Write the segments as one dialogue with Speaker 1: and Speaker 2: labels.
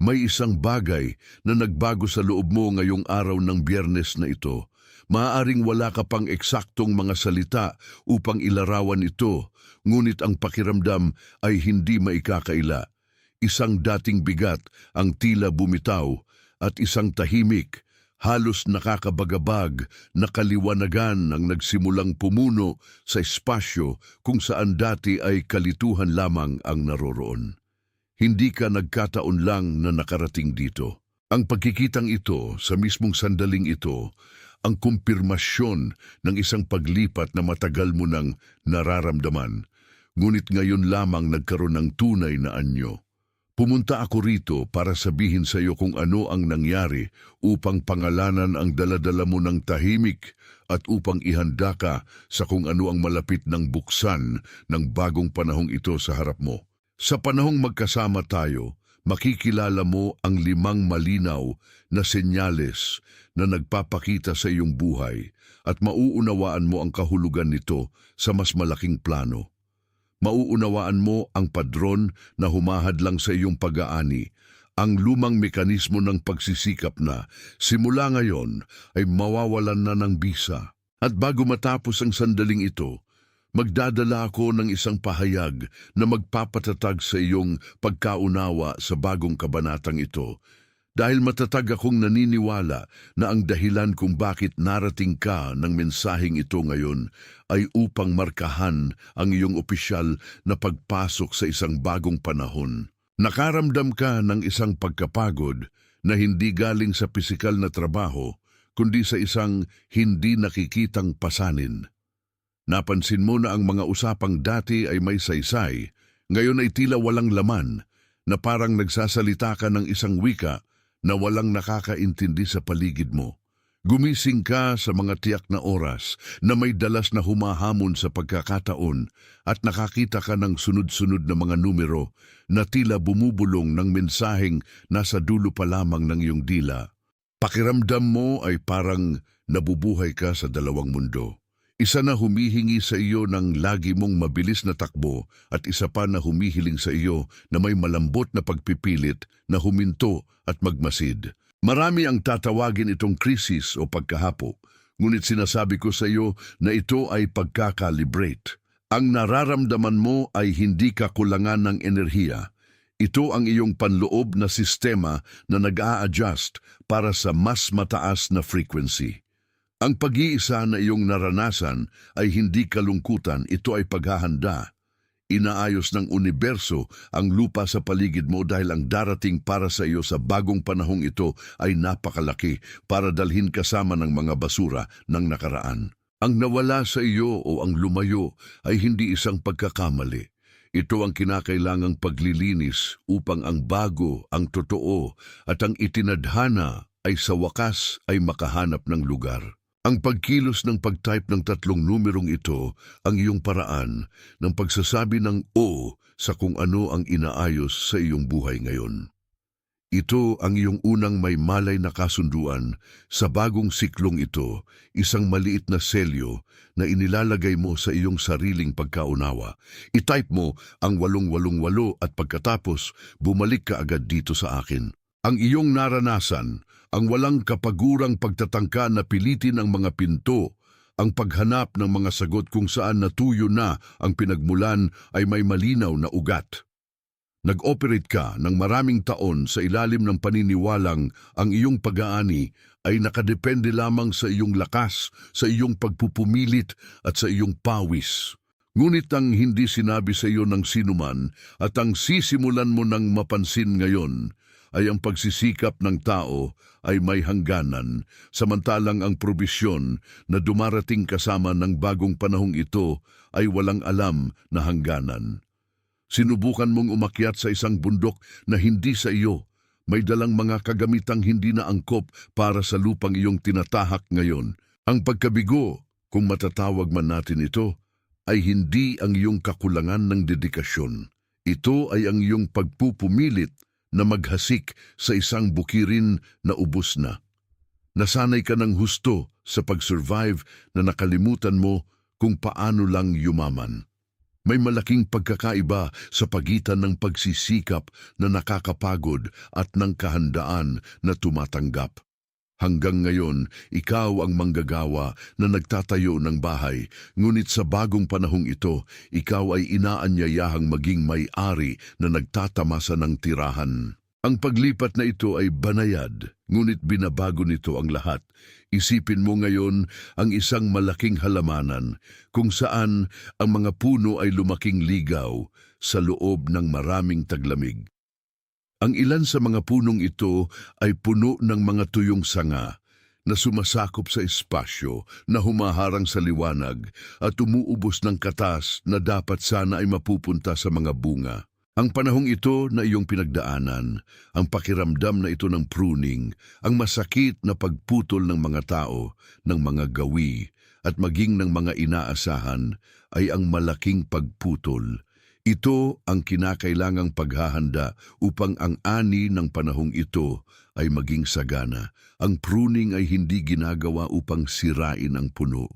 Speaker 1: May isang bagay na nagbago sa loob mo ngayong araw ng Biyernes na ito. Maaaring wala ka pang eksaktong mga salita upang ilarawan ito, ngunit ang pakiramdam ay hindi maikakaila. Isang dating bigat ang tila bumitaw at isang tahimik, halos nakakabagabag na kaliwanagan ang nagsimulang pumuno sa espasyo kung saan dati ay kalituhan lamang ang naroroon. Hindi ka nagkataon lang na nakarating dito. Ang pagkikitang ito sa mismong sandaling ito, ang kumpirmasyon ng isang paglipat na matagal mo nang nararamdaman, ngunit ngayon lamang nagkaroon ng tunay na anyo. Pumunta ako rito para sabihin sa iyo kung ano ang nangyari upang pangalanan ang daladala mo ng tahimik at upang ihanda ka sa kung ano ang malapit ng buksan ng bagong panahong ito sa harap mo. Sa panahong magkasama tayo, makikilala mo ang 5 malinaw na senyales na nagpapakita sa iyong buhay at mauunawaan mo ang kahulugan nito sa mas malaking plano. Mauunawaan mo ang padron na humahadlang sa iyong pag-aani, ang lumang mekanismo ng pagsisikap na simula ngayon ay mawawalan na ng bisa. At bago matapos ang sandaling ito, magdadala ako ng isang pahayag na magpapatatag sa iyong pagkaunawa sa bagong kabanatang ito. Dahil matatag akong naniniwala na ang dahilan kung bakit narating ka ng mensaheng ito ngayon ay upang markahan ang iyong opisyal na pagpasok sa isang bagong panahon. Nakaramdam ka ng isang pagkapagod na hindi galing sa pisikal na trabaho, kundi sa isang hindi nakikitang pasanin. Napansin mo na ang mga usapang dati ay may saysay, ngayon ay tila walang laman, na parang nagsasalita ka ng isang wika na walang nakakaintindi sa paligid mo. Gumising ka sa mga tiyak na oras na may dalas na humahamon sa pagkakataon at nakakita ka ng sunod-sunod na mga numero na tila bumubulong ng mensaheng nasa dulo pa lamang ng iyong dila. Pakiramdam mo ay parang nabubuhay ka sa dalawang mundo. Isa na humihingi sa iyo ng lagi mong mabilis na takbo at isa pa na humihiling sa iyo na may malambot na pagpipilit na huminto at magmasid. Marami ang tatawagin itong krisis o pagkahapo, ngunit sinasabi ko sa iyo na ito ay pagkakalibrate. Ang nararamdaman mo ay hindi kakulangan ng enerhiya. Ito ang iyong panloob na sistema na nag-a-adjust para sa mas mataas na frequency. Ang pag-iisa na iyong naranasan ay hindi kalungkutan, ito ay paghahanda. Inaayos ng universo ang lupa sa paligid mo dahil ang darating para sa iyo sa bagong panahong ito ay napakalaki para dalhin kasama ng mga basura ng nakaraan. Ang nawala sa iyo o ang lumayo ay hindi isang pagkakamali. Ito ang kinakailangang paglilinis upang ang bago, ang totoo at ang itinadhana ay sa wakas ay makahanap ng lugar. Ang pagkilos ng pag-type ng 3 numerong ito ang iyong paraan ng pagsasabi ng O sa kung ano ang inaayos sa iyong buhay ngayon. Ito ang iyong unang may malay na kasunduan sa bagong siklong ito, isang maliit na selyo na inilalagay mo sa iyong sariling pagkaunawa. I-type mo ang 888 at pagkatapos bumalik ka agad dito sa akin. Ang iyong naranasan, ang walang kapagurang pagtatangka na pilitin ang mga pinto, ang paghanap ng mga sagot kung saan natuyo na ang pinagmulan ay may malinaw na ugat. Nag-operate ka ng maraming taon sa ilalim ng paniniwalang ang iyong pag-aani ay nakadepende lamang sa iyong lakas, sa iyong pagpupumilit at sa iyong pawis. Ngunit ang hindi sinabi sa iyo ng sinuman at ang sisimulan mo ng mapansin ngayon ay ang pagsisikap ng tao ay may hangganan, samantalang ang probisyon na dumarating kasama ng bagong panahong ito ay walang alam na hangganan. Sinubukan mong umakyat sa isang bundok na hindi sa iyo, may dalang mga kagamitang hindi na angkop para sa lupang iyong tinatahak ngayon. Ang pagkabigo, kung matatawag man natin ito, ay hindi ang iyong kakulangan ng dedikasyon. Ito ay ang iyong pagpupumilit na maghasik sa isang bukirin na ubos na. Nasanay ka ng husto sa pag-survive na nakalimutan mo kung paano lang yumaman. May malaking pagkakaiba sa pagitan ng pagsisikap na nakakapagod at ng kahandaan na tumatanggap. Hanggang ngayon, ikaw ang manggagawa na nagtatayo ng bahay, ngunit sa bagong panahong ito, ikaw ay inaanyayahang maging may-ari na nagtatamasa ng tirahan. Ang paglipat na ito ay banayad, ngunit binabago nito ang lahat. Isipin mo ngayon ang isang malaking halamanan kung saan ang mga puno ay lumaking ligaw sa loob ng maraming taglamig. Ang ilan sa mga punong ito ay puno ng mga tuyong sanga na sumasakop sa espasyo na humaharang sa liwanag at umuubos ng katas na dapat sana ay mapupunta sa mga bunga. Ang panahong ito na iyong pinagdaanan, ang pakiramdam na ito ng pruning, ang masakit na pagputol ng mga tao, ng mga gawi, at maging ng mga inaasahan ay ang malaking pagputol. Ito ang kinakailangang paghahanda upang ang ani ng panahong ito ay maging sagana. Ang pruning ay hindi ginagawa upang sirain ang puno.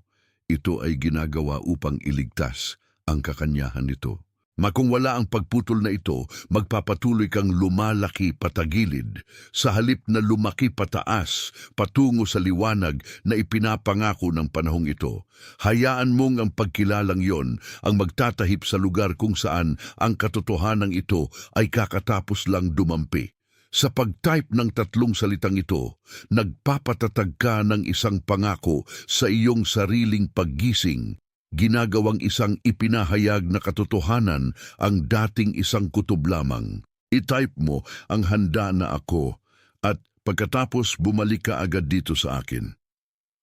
Speaker 1: Ito ay ginagawa upang iligtas ang kakanyahan nito. Kung wala ang pagputol na ito, magpapatuloy kang lumalaki patagilid, sa halip na lumaki pataas, patungo sa liwanag na ipinapangako ng panahong ito. Hayaan mong ang pagkilalang yon ang magtatahip sa lugar kung saan ang katotohanan ito ay kakatapos lang dumampi. Sa pag-type ng 3 salitang ito, nagpapatatag ka ng isang pangako sa iyong sariling paggising. Ginagawang isang ipinahayag na katotohanan ang dating isang kutob lamang. I-type mo ang handa na ako at pagkatapos bumalik ka agad dito sa akin.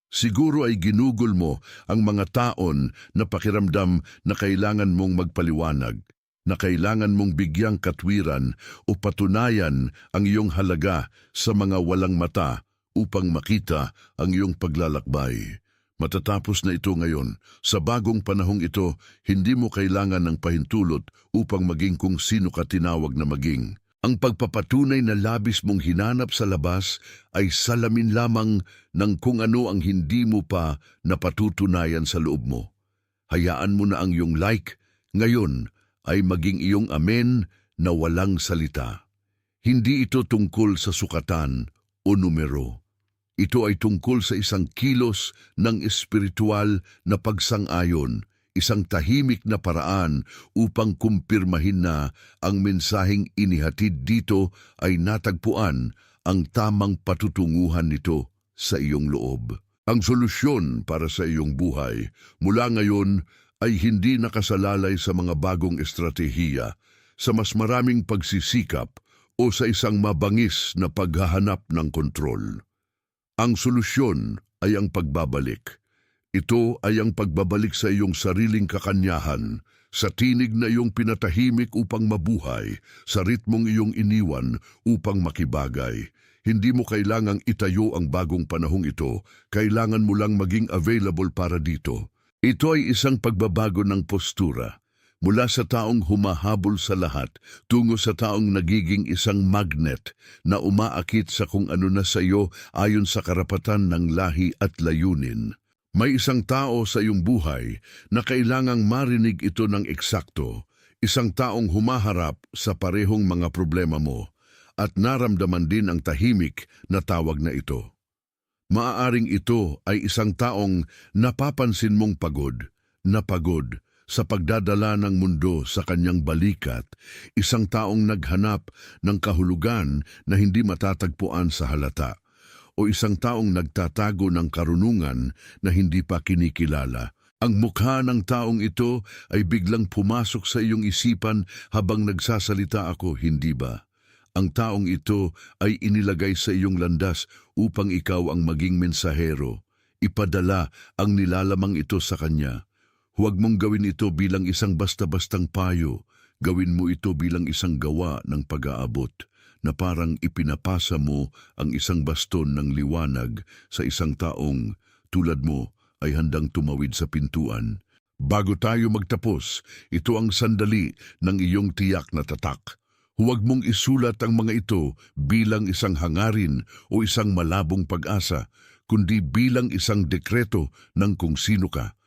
Speaker 1: Siguro ay ginugol mo ang mga taon na pakiramdam na kailangan mong magpaliwanag, na kailangan mong bigyang katwiran o patunayan ang iyong halaga sa mga walang mata upang makita ang iyong paglalakbay. Matatapos na ito ngayon, sa bagong panahong ito, hindi mo kailangan ng pahintulot upang maging kung sino ka tinawag na maging. Ang pagpapatunay na labis mong hinanap sa labas ay salamin lamang ng kung ano ang hindi mo pa napatutunayan sa loob mo. Hayaan mo na ang iyong like ngayon ay maging iyong amen na walang salita. Hindi ito tungkol sa sukatan o numero. Ito ay tungkol sa isang kilos ng espiritual na pagsang-ayon, isang tahimik na paraan upang kumpirmahin na ang mensaheng inihatid dito ay natagpuan ang tamang patutunguhan nito sa iyong loob. Ang solusyon para sa iyong buhay mula ngayon ay hindi nakasalalay sa mga bagong estratehiya, sa mas maraming pagsisikap o sa isang mabangis na paghahanap ng kontrol. Ang solusyon ay ang pagbabalik. Ito ay ang pagbabalik sa iyong sariling kakanyahan, sa tinig na iyong pinatahimik upang mabuhay, sa ritmong iyong iniwan upang makibagay. Hindi mo kailangang itayo ang bagong panahong ito, kailangan mo lang maging available para dito. Ito ay isang pagbabago ng postura. Mula sa taong humahabol sa lahat, tungo sa taong nagiging isang magnet na umaakit sa kung ano na sa iyo ayon sa karapatan ng lahi at layunin. May isang tao sa iyong buhay na kailangang marinig ito ng eksakto, isang taong humaharap sa parehong mga problema mo at naramdaman din ang tahimik na tawag na ito. Maaaring ito ay isang taong napapansin mong pagod sa pagdadala ng mundo sa kanyang balikat, isang taong naghanap ng kahulugan na hindi matatagpuan sa halata, o isang taong nagtatago ng karunungan na hindi pa kinikilala. Ang mukha ng taong ito ay biglang pumasok sa iyong isipan habang nagsasalita ako, hindi ba? Ang taong ito ay inilagay sa iyong landas upang ikaw ang maging mensahero. Ipadala ang nilalamang ito sa kanya. Huwag mong gawin ito bilang isang basta-bastang payo. Gawin mo ito bilang isang gawa ng pag-aabot, na parang ipinapasa mo ang isang baston ng liwanag sa isang taong, tulad mo, ay handang tumawid sa pintuan. Bago tayo magtapos, ito ang sandali ng iyong tiyak na tatak. Huwag mong isulat ang mga ito bilang isang hangarin o isang malabong pag-asa, kundi bilang isang dekreto ng kung sino ka.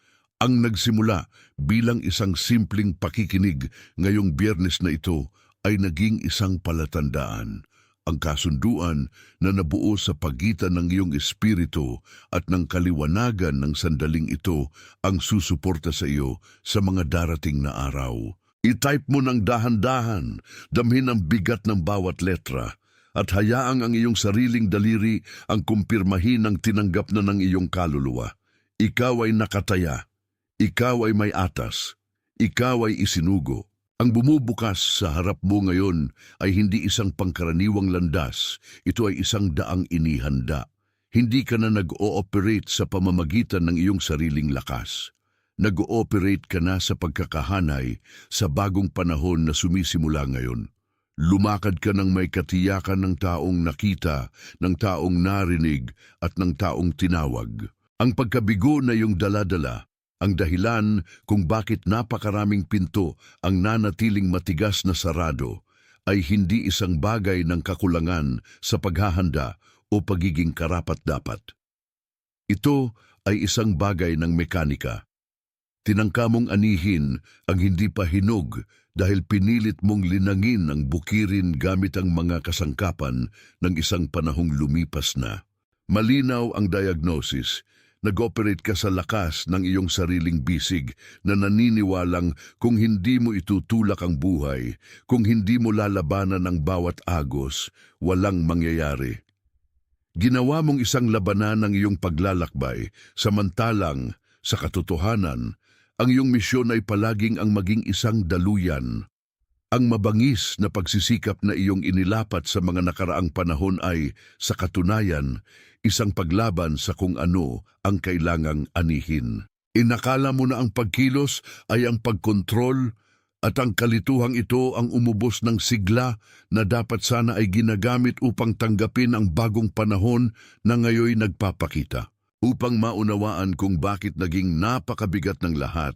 Speaker 1: Ang nagsimula bilang isang simpleng pakikinig ngayong Biyernes na ito ay naging isang palatandaan. Ang kasunduan na nabuo sa pagitan ng iyong espiritu at ng kaliwanagan ng sandaling ito ang susuporta sa iyo sa mga darating na araw. I-type mo ng dahan-dahan, damhin ang bigat ng bawat letra, at hayaang ang iyong sariling daliri ang kumpirmahin ng tinanggap na ng iyong kaluluwa. Ikaw ay nakataya, ikaw ay may atas, ikaw ay isinugo. Ang bumubukas sa harap mo ngayon ay hindi isang pangkaraniwang landas, ito ay isang daang inihanda. Hindi ka na nag-ooperate sa pamamagitan ng iyong sariling lakas. Nag-ooperate ka na sa pagkakahanay sa bagong panahon na sumisimula ngayon. Lumakad ka ng may katiyakan ng taong nakita, ng taong narinig at ng taong tinawag. Ang pagkabigo na iyong dala-dala, ang dahilan kung bakit napakaraming pinto ang nanatiling matigas na sarado ay hindi isang bagay ng kakulangan sa paghahanda o pagiging karapat-dapat. Ito ay isang bagay ng mekanika. Tinangka mong anihin ang hindi pa hinog dahil pinilit mong linangin ang bukirin gamit ang mga kasangkapan ng isang panahong lumipas na. Malinaw ang diagnosis. Nag-operate ka sa lakas ng iyong sariling bisig na naniniwalang kung hindi mo itutulak ang buhay, kung hindi mo lalabanan ang bawat agos, walang mangyayari. Ginawa mong isang labanan ng iyong paglalakbay, samantalang, sa katotohanan, ang iyong misyon ay palaging ang maging isang daluyan. Ang mabangis na pagsisikap na iyong inilapat sa mga nakaraang panahon ay, sa katunayan, isang paglaban sa kung ano ang kailangang anihin. Inakala mo na ang pagkilos ay ang pagkontrol at ang kalituhang ito ang umubos ng sigla na dapat sana ay ginagamit upang tanggapin ang bagong panahon na ngayoy nagpapakita. Upang maunawaan kung bakit naging napakabigat ng lahat,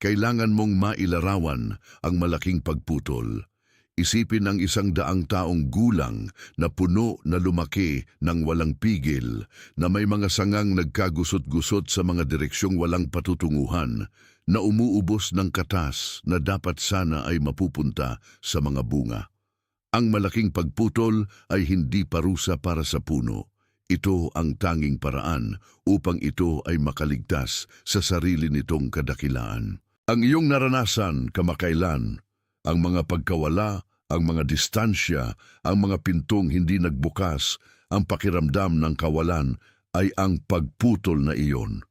Speaker 1: kailangan mong mailarawan ang malaking pagputol. Isipin ang 100 taong gulang na puno na lumaki ng walang pigil, na may mga sangang nagkagusot-gusot sa mga direksyong walang patutunguhan, na umuubos ng katas na dapat sana ay mapupunta sa mga bunga. Ang malaking pagputol ay hindi parusa para sa puno. Ito ang tanging paraan upang ito ay makaligtas sa sarili nitong kadakilaan. Ang iyong naranasan kamakailan, ang mga pagkawala, ang mga distansya, ang mga pintong hindi nagbukas, ang pakiramdam ng kawalan ay ang pagputol na iyon.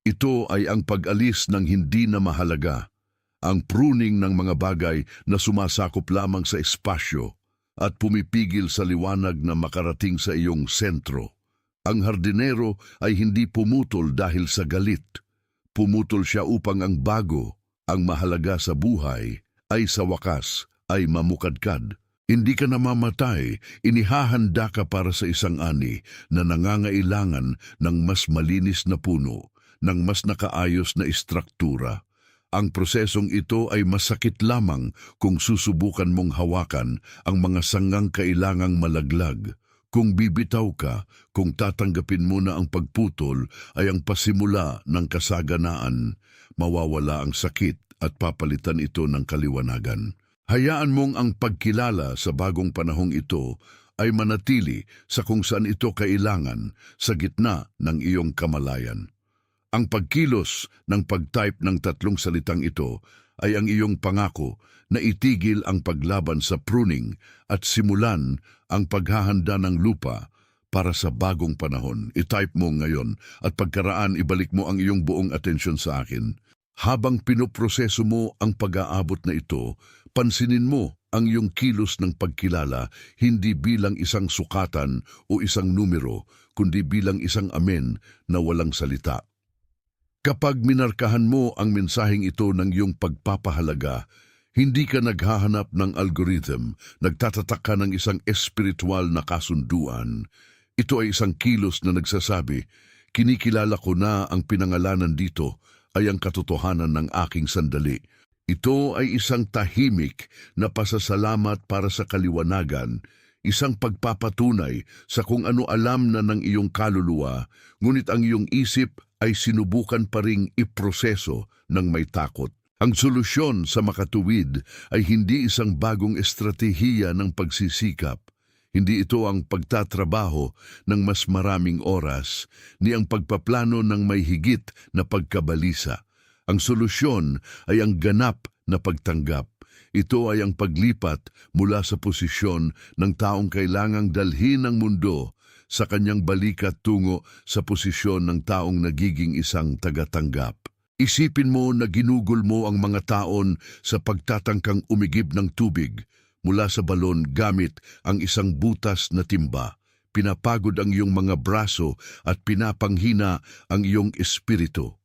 Speaker 1: Ito ay ang pag-alis ng hindi na mahalaga, ang pruning ng mga bagay na sumasakop lamang sa espasyo at pumipigil sa liwanag na makarating sa iyong sentro. Ang hardinero ay hindi pumutol dahil sa galit. Pumutol siya upang ang bago, ang mahalaga sa buhay, ay sa wakas ay mamukadkad. Hindi ka namamatay, inihahanda ka para sa isang ani na nangangailangan ng mas malinis na puno, ng mas nakaayos na istruktura. Ang prosesong ito ay masakit lamang kung susubukan mong hawakan ang mga sangang kailangang malaglag. Kung bibitaw ka, kung tatanggapin mo na ang pagputol ay ang pasimula ng kasaganaan, mawawala ang sakit at papalitan ito ng kaliwanagan. Hayaan mong ang pagkilala sa bagong panahong ito ay manatili sa kung saan ito kailangan sa gitna ng iyong kamalayan. Ang pagkilos ng pag-type ng 3 salitang ito ay ang iyong pangako na itigil ang paglaban sa pruning at simulan ang paghahanda ng lupa para sa bagong panahon. I-type mo ngayon at pagkaraan ibalik mo ang iyong buong atensyon sa akin. Habang pinoproseso mo ang pag-aabot na ito, pansinin mo ang iyong kilos ng pagkilala hindi bilang isang sukatan o isang numero, kundi bilang isang amen na walang salita. Kapag minarkahan mo ang mensaheng ito ng iyong pagpapahalaga, hindi ka naghahanap ng algorithm, nagtatatak ka ng isang espiritual na kasunduan. Ito ay isang kilos na nagsasabi, kinikilala ko na ang pinangalanan dito ay ang katotohanan ng aking sandali. Ito ay isang tahimik na pasasalamat para sa kaliwanagan, isang pagpapatunay sa kung ano alam na ng iyong kaluluwa, ngunit ang iyong isip ay sinubukan pa ring iproseso ng may takot. Ang solusyon sa makatuwid ay hindi isang bagong estratehiya ng pagsisikap. Hindi ito ang pagtatrabaho ng mas maraming oras, ni ang pagpaplano ng may higit na pagkabalisa. Ang solusyon ay ang ganap na pagtanggap. Ito ay ang paglipat mula sa posisyon ng taong kailangang dalhin ng mundo sa kanyang balikat tungo sa posisyon ng taong nagiging isang tagatanggap. Isipin mo na ginugol mo ang mga taon sa pagtatangkang umigib ng tubig mula sa balon gamit ang isang butas na timba. Pinapagod ang iyong mga braso at pinapanghina ang iyong espiritu.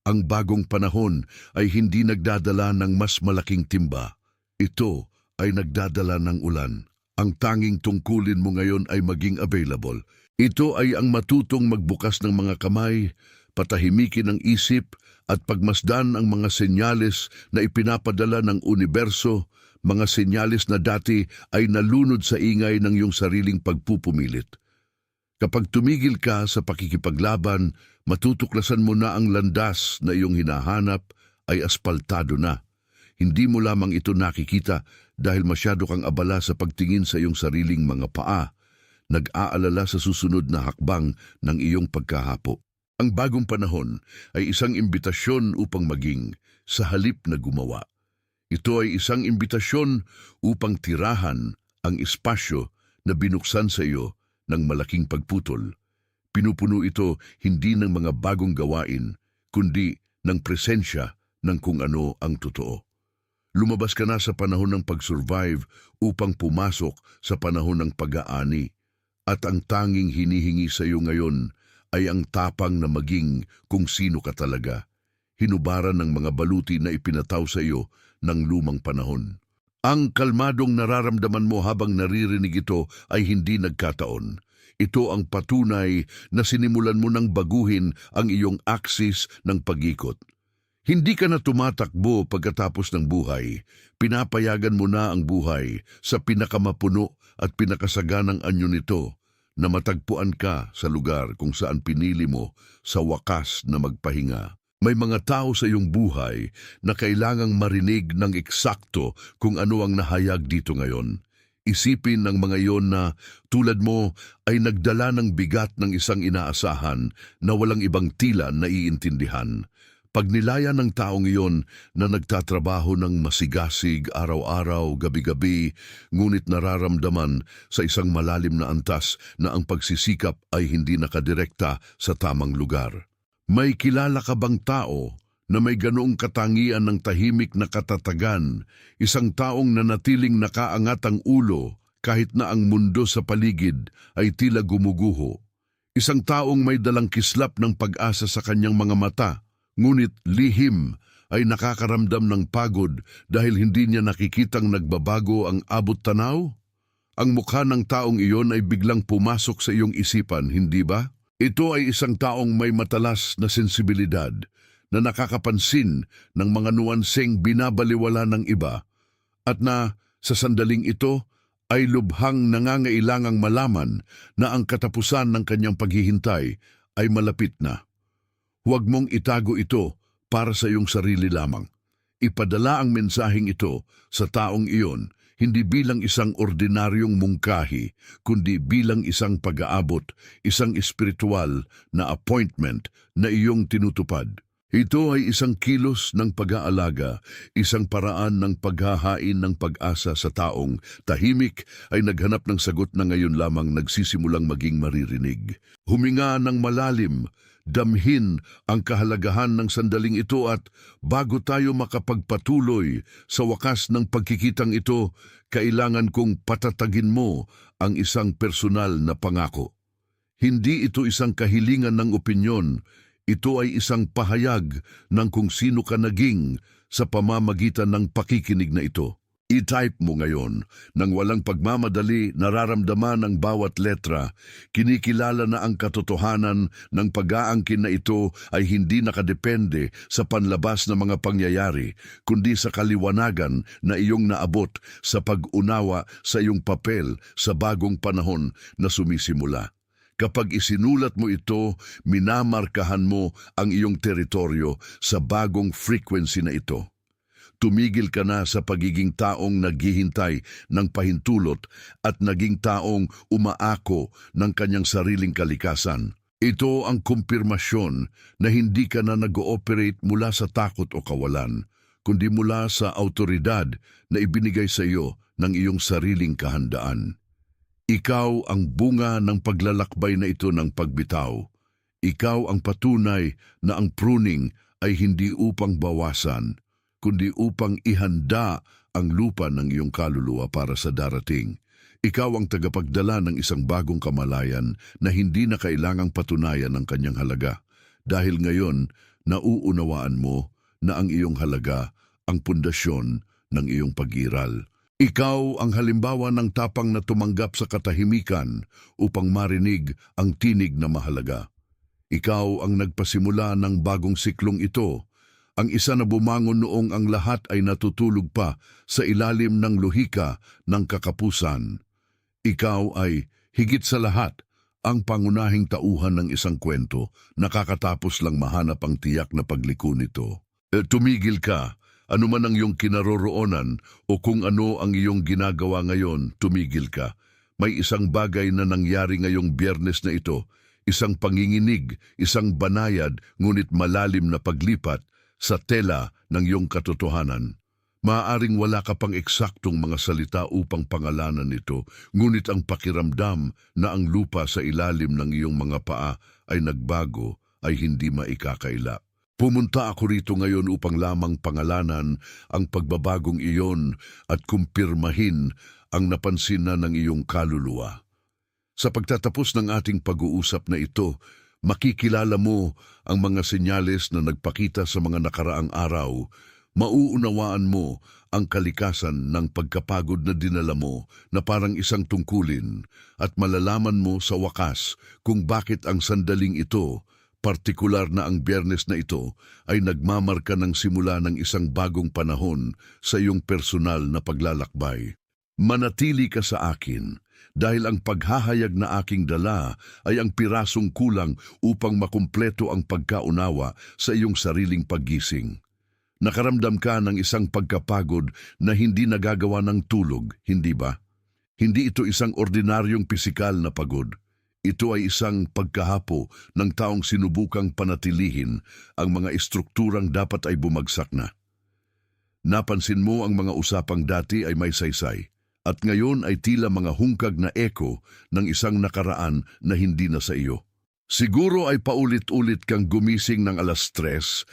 Speaker 1: Ang bagong panahon ay hindi nagdadala ng mas malaking timba. Ito ay nagdadala ng ulan. Ang tanging tungkulin mo ngayon ay maging available. Ito ay ang matutong magbukas ng mga kamay, patahimikin ang isip, at pagmasdan ang mga senyales na ipinapadala ng universo, mga senyales na dati ay nalunod sa ingay ng iyong sariling pagpupumilit. Kapag tumigil ka sa pakikipaglaban, matutuklasan mo na ang landas na iyong hinahanap ay aspaltado na. Hindi mo lamang ito nakikita dahil masyado kang abala sa pagtingin sa iyong sariling mga paa, nag-aalala sa susunod na hakbang ng iyong pagkahapo. Ang bagong panahon ay isang imbitasyon upang maging sa halip na gumawa. Ito ay isang imbitasyon upang tirahan ang espasyo na binuksan sa iyo ng malaking pagputol. Pinupuno ito hindi ng mga bagong gawain, kundi ng presensya ng kung ano ang totoo. Lumabas ka na sa panahon ng pag-survive upang pumasok sa panahon ng pag-aani. At ang tanging hinihingi sa iyo ngayon ay ang tapang na maging kung sino ka talaga. Hinubaran ng mga baluti na ipinataw sa iyo ng lumang panahon. Ang kalmadong nararamdaman mo habang naririnig ito ay hindi nagkataon. Ito ang patunay na sinimulan mo ng baguhin ang iyong aksis ng pag-ikot. Hindi ka na tumatakbo pagkatapos ng buhay. Pinapayagan mo na ang buhay sa pinakamapuno at pinakasaganang anyo nito na matagpuan ka sa lugar kung saan pinili mo sa wakas na magpahinga. May mga tao sa iyong buhay na kailangang marinig ng eksakto kung ano ang nahayag dito ngayon. Isipin ng mga iyon na tulad mo ay nagdala ng bigat ng isang inaasahan na walang ibang tila na iintindihan. Pagnilaya ng taong iyon na nagtatrabaho ng masigasig araw-araw, gabi-gabi, ngunit nararamdaman sa isang malalim na antas na ang pagsisikap ay hindi nakadirekta sa tamang lugar. May kilala ka bang tao na may ganoong katangian ng tahimik na katatagan, isang taong nanatiling nakaangat ang ulo kahit na ang mundo sa paligid ay tila gumuguho, isang taong may dalang kislap ng pag-asa sa kanyang mga mata, ngunit lihim ay nakakaramdam ng pagod dahil hindi niya nakikitang nagbabago ang abot tanaw? Ang mukha ng taong iyon ay biglang pumasok sa iyong isipan, hindi ba? Ito ay isang taong may matalas na sensibilidad na nakakapansin ng mga nuanseng binabaliwala ng iba at na sa sandaling ito ay lubhang nangangailangang malaman na ang katapusan ng kanyang paghihintay ay malapit na. Huwag mong itago ito para sa iyong sarili lamang. Ipadala ang mensaheng ito sa taong iyon, hindi bilang isang ordinaryong mungkahi, kundi bilang isang pag-aabot, isang espiritual na appointment na iyong tinutupad. Ito ay isang kilos ng pag-aalaga, isang paraan ng paghahain ng pag-asa sa taong tahimik ay naghanap ng sagot na ngayon lamang nagsisimulang maging maririnig. Huminga ng malalim, damhin ang kahalagahan ng sandaling ito at bago tayo makapagpatuloy sa wakas ng pagkikitang ito, kailangan kong patatagin mo ang isang personal na pangako. Hindi ito isang kahilingan ng opinyon, ito ay isang pahayag ng kung sino ka naging sa pamamagitan ng pakikinig na ito. I-type mo ngayon nang walang pagmamadali, nararamdaman ang bawat letra, kinikilala na ang katotohanan ng pag-aangkin na ito ay hindi nakadepende sa panlabas na mga pangyayari, kundi sa kaliwanagan na iyong naabot sa pag-unawa sa iyong papel sa bagong panahon na sumisimula. Kapag isinulat mo ito, minamarkahan mo ang iyong teritoryo sa bagong frequency na ito. Tumigil ka na sa pagiging taong naghihintay ng pahintulot at naging taong umaako ng kanyang sariling kalikasan. Ito ang kumpirmasyon na hindi ka na nag-ooperate mula sa takot o kawalan, kundi mula sa autoridad na ibinigay sa iyo ng iyong sariling kahandaan. Ikaw ang bunga ng paglalakbay na ito ng pagbitaw. Ikaw ang patunay na ang pruning ay hindi upang bawasan, kundi upang ihanda ang lupa ng iyong kaluluwa para sa darating. Ikaw ang tagapagdala ng isang bagong kamalayan na hindi na kailangang patunayan ng kanyang halaga. Dahil ngayon, nauunawaan mo na ang iyong halaga ang pundasyon ng iyong pag-iral. Ikaw ang halimbawa ng tapang na tumanggap sa katahimikan upang marinig ang tinig na mahalaga. Ikaw ang nagpasimula ng bagong siklong ito, ang isa na bumangon noong ang lahat ay natutulog pa sa ilalim ng luhika ng kakapusan. Ikaw ay, higit sa lahat, ang pangunahing tauhan ng isang kwento, nakakatapos lang mahanap ang tiyak na pagliko nito. Tumigil ka, ano man ang iyong kinaroroonan o kung ano ang iyong ginagawa ngayon, tumigil ka. May isang bagay na nangyari ngayong Biyernes na ito, isang panginginig, isang banayad ngunit malalim na paglipat sa tela ng iyong katotohanan. Maaaring wala ka pang eksaktong mga salita upang pangalanan ito, ngunit ang pakiramdam na ang lupa sa ilalim ng iyong mga paa ay nagbago ay hindi maikakaila. Pumunta ako rito ngayon upang lamang pangalanan ang pagbabagong iyon at kumpirmahin ang napansin na ng iyong kaluluwa. Sa pagtatapos ng ating pag-uusap na ito, makikilala mo ang mga senyales na nagpakita sa mga nakaraang araw. Mauunawaan mo ang kalikasan ng pagkapagod na dinala mo na parang isang tungkulin at malalaman mo sa wakas kung bakit ang sandaling ito, partikular na ang Biyernes na ito, ay nagmamarka ng simula ng isang bagong panahon sa iyong personal na paglalakbay. Manatili ka sa akin, dahil ang paghahayag na aking dala ay ang pirasong kulang upang makumpleto ang pagkaunawa sa iyong sariling paggising. Nakaramdam ka ng isang pagkapagod na hindi nagagawa ng tulog, hindi ba? Hindi ito isang ordinaryong pisikal na pagod. Ito ay isang pagkahapo ng taong sinubukang panatilihin ang mga estrukturang dapat ay bumagsak na. Napansin mo ang mga usapang dati ay may saysay. At ngayon ay tila mga hungkag na eko ng isang nakaraan na hindi na sa iyo. Siguro ay paulit-ulit kang gumising ng 3:33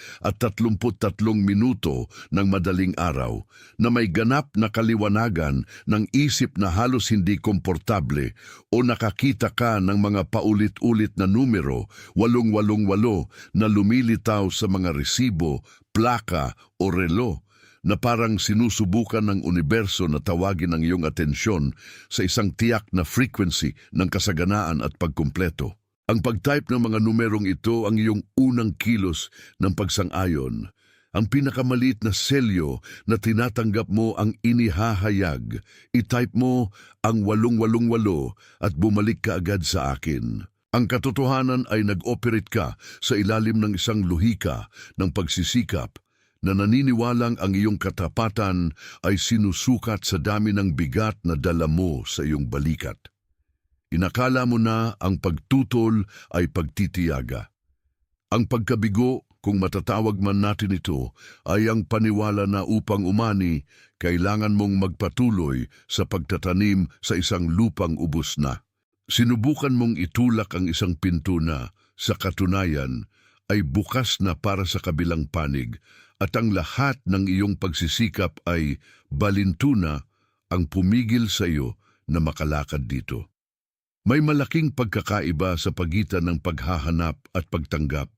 Speaker 1: minuto ng madaling araw na may ganap na kaliwanagan ng isip na halos hindi komportable o nakakita ka ng mga paulit-ulit na numero 888 na lumilitaw sa mga resibo, plaka o relo, na parang sinusubukan ng universo na tawagin ang iyong atensyon sa isang tiyak na frequency ng kasaganaan at pagkumpleto. Ang pag-type ng mga numerong ito ang iyong unang kilos ng pagsang-ayon, ang pinakamaliit na selyo na tinatanggap mo ang inihahayag. I-type mo ang 888 at bumalik ka agad sa akin. Ang katotohanan ay nag-operate ka sa ilalim ng isang luhika ng pagsisikap na naniniwalang ang iyong katapatan ay sinusukat sa dami ng bigat na dala mo sa iyong balikat. Inakala mo na ang pagtutol ay pagtitiyaga. Ang pagkabigo, kung matatawag man natin ito, ay ang paniwala na upang umani, kailangan mong magpatuloy sa pagtatanim sa isang lupang ubos na. Sinubukan mong itulak ang isang pinto na, sa katunayan, ay bukas na para sa kabilang panig, at ang lahat ng iyong pagsisikap ay balintuna ang pumigil sa iyo na makalakad dito. May malaking pagkakaiba sa pagitan ng paghahanap at pagtanggap,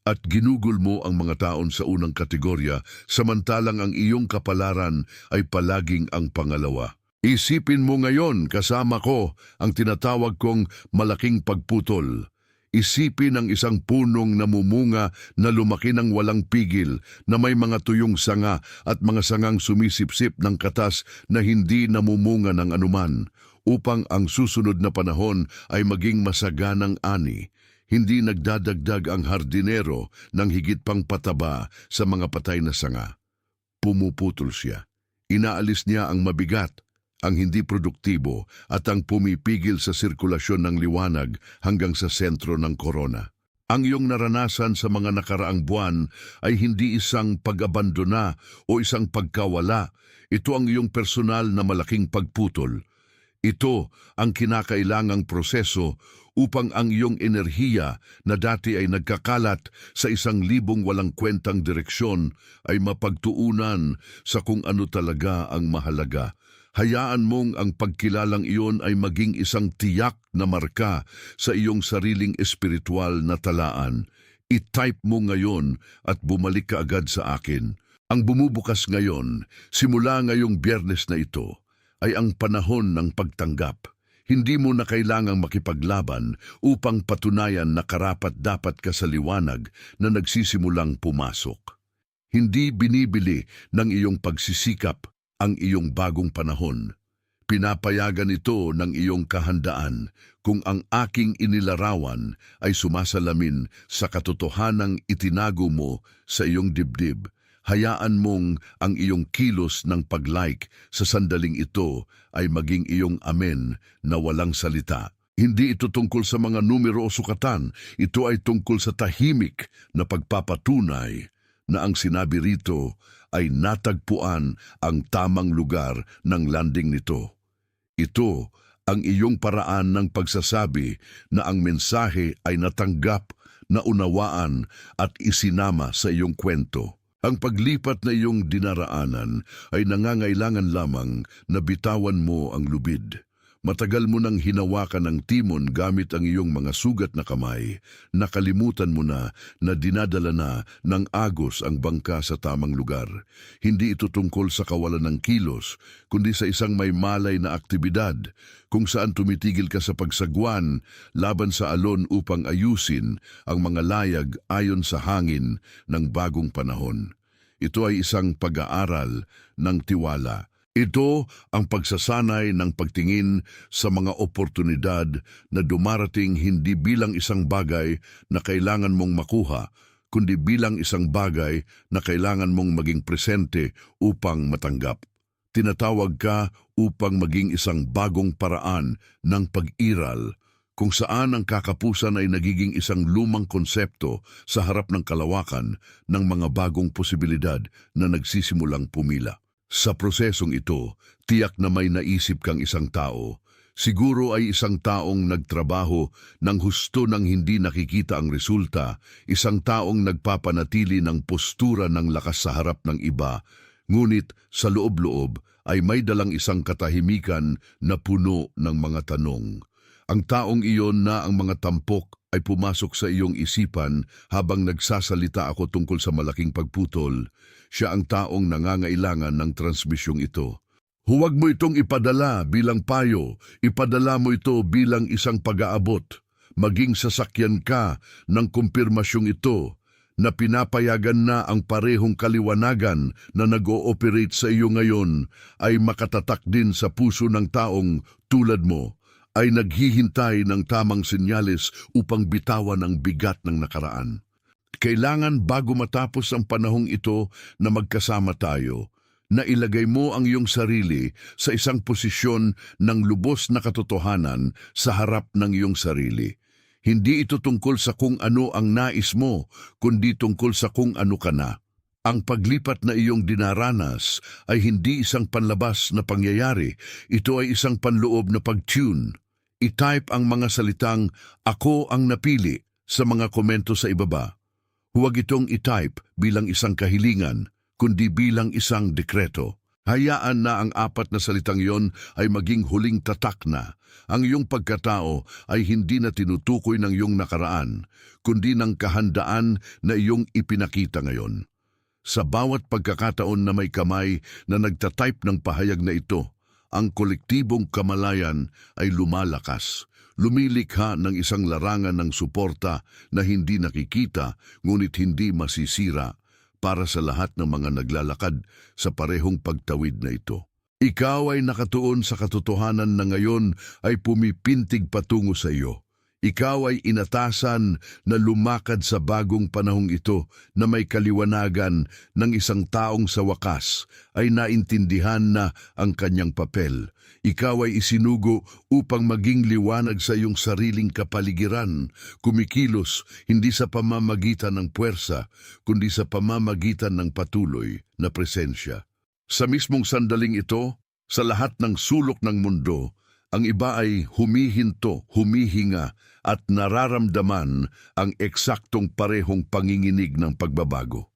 Speaker 1: at ginugol mo ang mga taon sa unang kategorya samantalang ang iyong kapalaran ay palaging ang pangalawa. Isipin mo ngayon kasama ko ang tinatawag kong malaking pagputol. Isipin ang isang punong namumunga na lumaki ng walang pigil na may mga tuyong sanga at mga sangang sumisipsip ng katas na hindi namumunga ng anuman. upang ang susunod na panahon ay maging masaganang ani. Hindi nagdadagdag ang hardinero ng higit pang pataba sa mga patay na sanga. Pumuputol siya. Inaalis niya ang mabigat, ang hindi produktibo at ang pumipigil sa sirkulasyon ng liwanag hanggang sa sentro ng korona. Ang iyong naranasan sa mga nakaraang buwan ay hindi isang pag-abandona o isang pagkawala. Ito ang iyong personal na malaking pagputol. Ito ang kinakailangang proseso upang ang iyong enerhiya na dati ay nagkakalat sa 1,000 walang kwentang direksyon ay mapagtuunan sa kung ano talaga ang mahalaga. Hayaan mong ang pagkilalang iyon ay maging isang tiyak na marka sa iyong sariling espiritual na talaan. I-type mo ngayon at bumalik ka agad sa akin. Ang bumubukas ngayon, simula ngayong Biyernes na ito, ay ang panahon ng pagtanggap. Hindi mo na kailangang makipaglaban upang patunayan na karapat-dapat ka sa liwanag na nagsisimulang pumasok. Hindi binibili ng iyong pagsisikap ang iyong bagong panahon. Pinapayagan ito ng iyong kahandaan kung ang aking inilarawan ay sumasalamin sa katotohanang itinago mo sa iyong dibdib. Hayaan mong ang iyong kilos ng pag-like sa sandaling ito ay maging iyong amen na walang salita. Hindi ito tungkol sa mga numero o sukatan. Ito ay tungkol sa tahimik na pagpapatunay na ang sinabi rito ay natagpuan ang tamang lugar ng landing nito. Ito ang iyong paraan ng pagsasabi na ang mensahe ay natanggap, naunawaan at isinama sa iyong kwento. Ang paglipat na iyong dinaraanan ay nangangailangan lamang na bitawan mo ang lubid. Matagal mo nang hinawakan ang timon gamit ang iyong mga sugat na kamay. Nakalimutan mo na dinadala na ng agos ang bangka sa tamang lugar. Hindi ito tungkol sa kawalan ng kilos, kundi sa isang may malay na aktibidad, kung saan tumitigil ka sa pagsagwan laban sa alon upang ayusin ang mga layag ayon sa hangin ng bagong panahon. Ito ay isang pag-aaral ng tiwala. Ito ang pagsasanay ng pagtingin sa mga oportunidad na dumarating hindi bilang isang bagay na kailangan mong makuha, kundi bilang isang bagay na kailangan mong maging presente upang matanggap. Tinatawag ka upang maging isang bagong paraan ng pag-iral, kung saan ang kakapusan ay nagiging isang lumang konsepto sa harap ng kalawakan ng mga bagong posibilidad na nagsisimulang pumila. Sa prosesong ito, tiyak na may naisip kang isang tao. Siguro ay isang taong nagtrabaho ng husto nang hindi nakikita ang resulta, isang taong nagpapanatili ng postura ng lakas sa harap ng iba, ngunit sa loob-loob ay may dalang isang katahimikan na puno ng mga tanong. Ang taong iyon na ang mga tampok ay pumasok sa iyong isipan habang nagsasalita ako tungkol sa malaking pagputol. Siya ang taong nangangailangan ng transmisyong ito. Huwag mo itong ipadala bilang payo, ipadala mo ito bilang isang pag-aabot. Maging sasakyan ka ng kumpirmasyong ito na pinapayagan na ang parehong kaliwanagan na nag-ooperate sa iyo ngayon ay makatatak din sa puso ng taong tulad mo, ay naghihintay ng tamang senyales upang bitawan ang bigat ng nakaraan. Kailangan bago matapos ang panahong ito na magkasama tayo, na ilagay mo ang iyong sarili sa isang posisyon ng lubos na katotohanan sa harap ng iyong sarili. Hindi ito tungkol sa kung ano ang nais mo, kundi tungkol sa kung ano ka na. Ang paglipat na iyong dinaranas ay hindi isang panlabas na pangyayari, ito ay isang panloob na pag-tune. I-type ang mga salitang "Ako ang napili" sa mga komento sa ibaba. Huwag itong i-type bilang isang kahilingan, kundi bilang isang dekreto. Hayaan na ang 4 na salitang iyon ay maging huling tatak na. Ang iyong pagkatao ay hindi na tinutukoy ng iyong nakaraan, kundi ng kahandaan na iyong ipinakita ngayon. Sa bawat pagkakataon na may kamay na nagtatype ng pahayag na ito, ang kolektibong kamalayan ay lumalakas. Lumilikha ng isang larangan ng suporta na hindi nakikita ngunit hindi masisira para sa lahat ng mga naglalakad sa parehong pagtawid na ito. Ikaw ay nakatuon sa katotohanan na ngayon ay pumipintig patungo sa iyo. Ikaw ay inatasan na lumakad sa bagong panahong ito na may kaliwanagan ng isang taong sa wakas ay naintindihan na ang kanyang papel. Ikaw ay isinugo upang maging liwanag sa iyong sariling kapaligiran, kumikilos hindi sa pamamagitan ng puwersa, kundi sa pamamagitan ng patuloy na presensya. Sa mismong sandaling ito, sa lahat ng sulok ng mundo, ang iba ay humihinto, humihinga at nararamdaman ang eksaktong parehong panginginig ng pagbabago.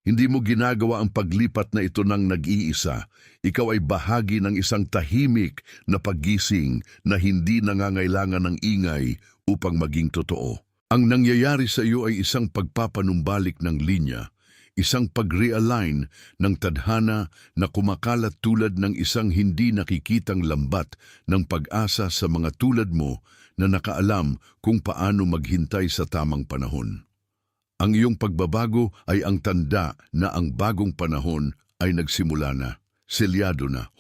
Speaker 1: Hindi mo ginagawa ang paglipat na ito ng nag-iisa. Ikaw ay bahagi ng isang tahimik na paggising na hindi nangangailangan ng ingay upang maging totoo. Ang nangyayari sa iyo ay isang pagpapanumbalik ng linya, isang pag-realign ng tadhana na kumakalat tulad ng isang hindi nakikitang lambat ng pag-asa sa mga tulad mo na nakaalam kung paano maghintay sa tamang panahon. Ang iyong pagbabago ay ang tanda na ang bagong panahon ay nagsimula na, selyado na.